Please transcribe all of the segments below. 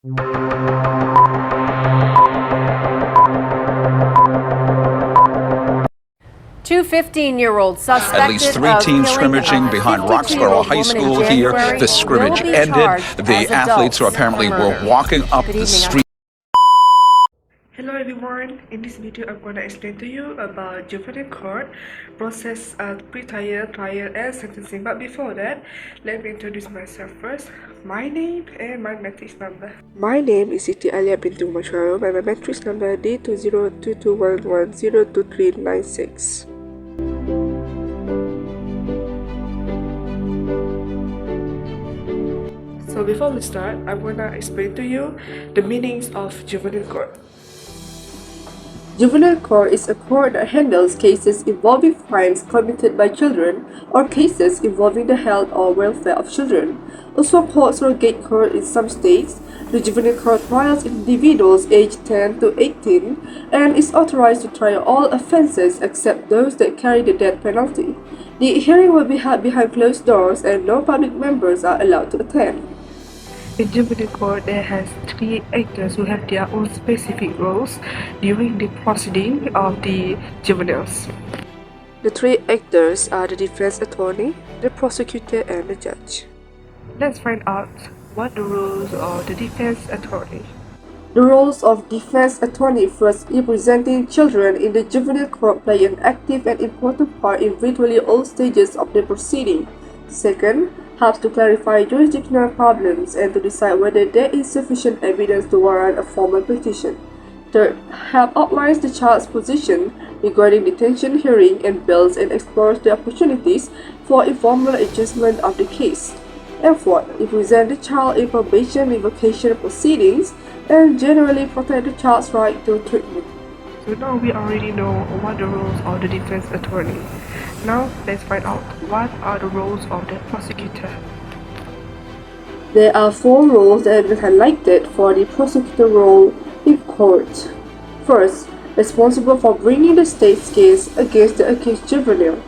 Two 15-year-olds suspected At least three teams scrimmaging behind Roxborough High School here. The scrimmage ended. The athletes who apparently were walking up the street. Hello everyone, in this video I'm going to explain to you about juvenile court process, pre-trial, trial and sentencing. But before that, let me introduce myself first. My name and my matrix number. My name is Siti Alia Binti Sharum and my matrix number D202211102396. So before we start, I'm going to explain to you the meanings of juvenile court. Juvenile court is a court that handles cases involving crimes committed by children or cases involving the health or welfare of children. Also called surrogate court in some states, the juvenile court trials individuals aged 10 to 18 and is authorized to try all offenses except those that carry the death penalty. The hearing will be held behind closed doors and no public members are allowed to attend. In juvenile court, there has three actors who have their own specific roles during the proceeding of the juveniles. The three actors are the defense attorney, the prosecutor, and the judge. Let's find out what the roles of the defense attorney. The roles of defense attorney: first, representing children in the juvenile court play an active and important part in virtually all stages of the proceeding. Second, helps to clarify jurisdictional problems and to decide whether there is sufficient evidence to warrant a formal petition. Third, help outlines the child's position regarding detention hearing and bails and explores the opportunities for informal adjustment of the case. And fourth, represent the child in probation revocation proceedings and generally protect the child's right to treatment. So now we already know what the roles of the defense attorney. Now let's find out what are the roles of the prosecutor. There are four roles that have been highlighted for the prosecutor role in court. First, responsible for bringing the state's case against the accused juvenile.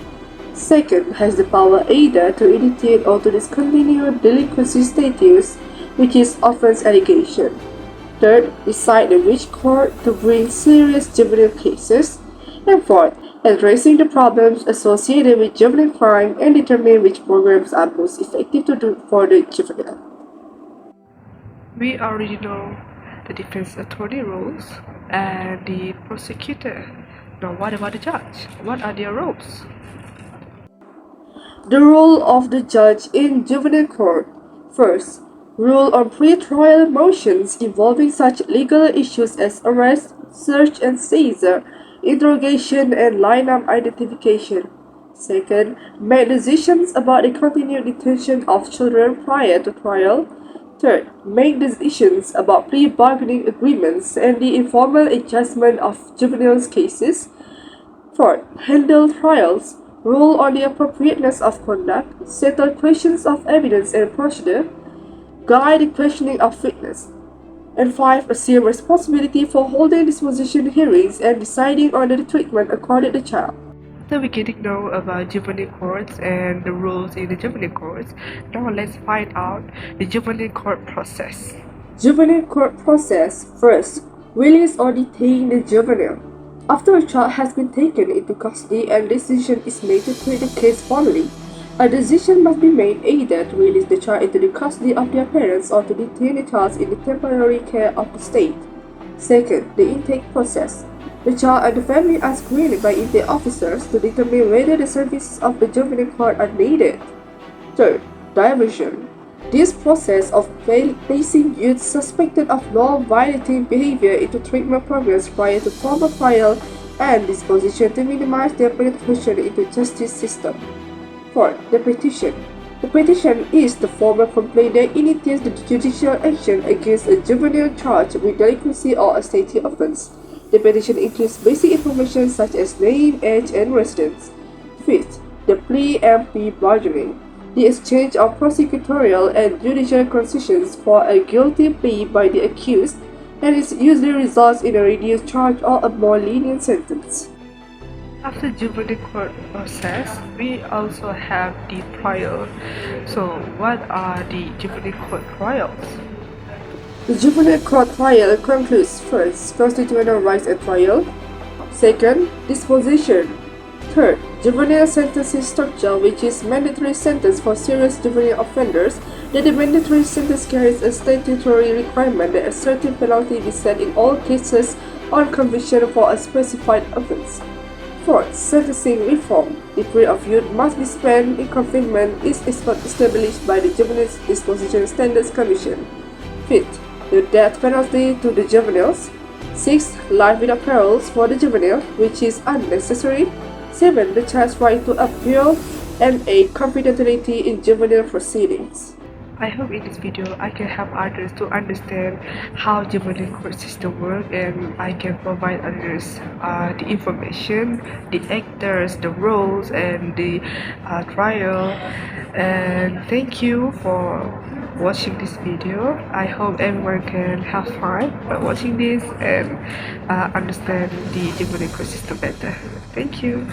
Second, has the power either to initiate or to discontinue delinquency status, which is offense allegation. Third, decide in which court to bring serious juvenile cases. And fourth, addressing the problems associated with juvenile crime and determine which programs are most effective to do for the juvenile. We already know the defense attorney roles and the prosecutor. Now what about the judge? What are their roles? The role of the judge in juvenile court. First, rule on pre-trial motions involving such legal issues as arrest, search and seizure, interrogation and lineup identification. Second, make decisions about the continued detention of children prior to trial. Third, make decisions about plea bargaining agreements and the informal adjustment of juvenile cases. Fourth, handle trials, rule on the appropriateness of conduct, settle questions of evidence and procedure, guide the questioning of witness. And five, assume responsibility for holding disposition hearings and deciding on the treatment according to the child. After we getting to know about juvenile courts and the rules in the juvenile courts, now let's find out the juvenile court process. Juvenile court process. First, release or detain the juvenile. After a child has been taken into custody and decision is made to treat the case formally, a decision must be made either to release the child into the custody of their parents or to detain the child in the temporary care of the state. Second, the intake process. The child and the family are screened by intake officers to determine whether the services of the juvenile court are needed. Third, diversion. This process of placing youth suspected of law-violating behavior into treatment programs prior to formal trial and disposition to minimize their penetration into the justice system. Fourth, the petition. The petition is the formal complaint that initiates the judicial action against a juvenile charged with delinquency or a state offense. The petition includes basic information such as name, age, and residence. Fifth, the plea and plea bargaining. The exchange of prosecutorial and judicial concessions for a guilty plea by the accused, and it usually results in a reduced charge or a more lenient sentence. After juvenile court process, we also have the trial. So what are the juvenile court trials? The juvenile court trial concludes first, constitutional rights at trial. Second, disposition. Third, juvenile sentencing structure, which is mandatory sentence for serious juvenile offenders, that the mandatory sentence carries a statutory requirement that a certain penalty be set in all cases on conviction for a specified offense. Fourth, sentencing reform. The period of youth must be spent in confinement is established by the Juvenile Disposition Standards Commission. Fifth, the death penalty to the juveniles. Sixth, life without parole for the juvenile, which is unnecessary. 7. The child's right to appeal. And 8. Confidentiality in juvenile proceedings. I hope in this video I can help others to understand how juvenile court system works, and I can provide others the information, the actors, the roles, and the trial. And thank you for watching this video. I hope everyone can have fun by watching this and understand the juvenile court system better. Thank you.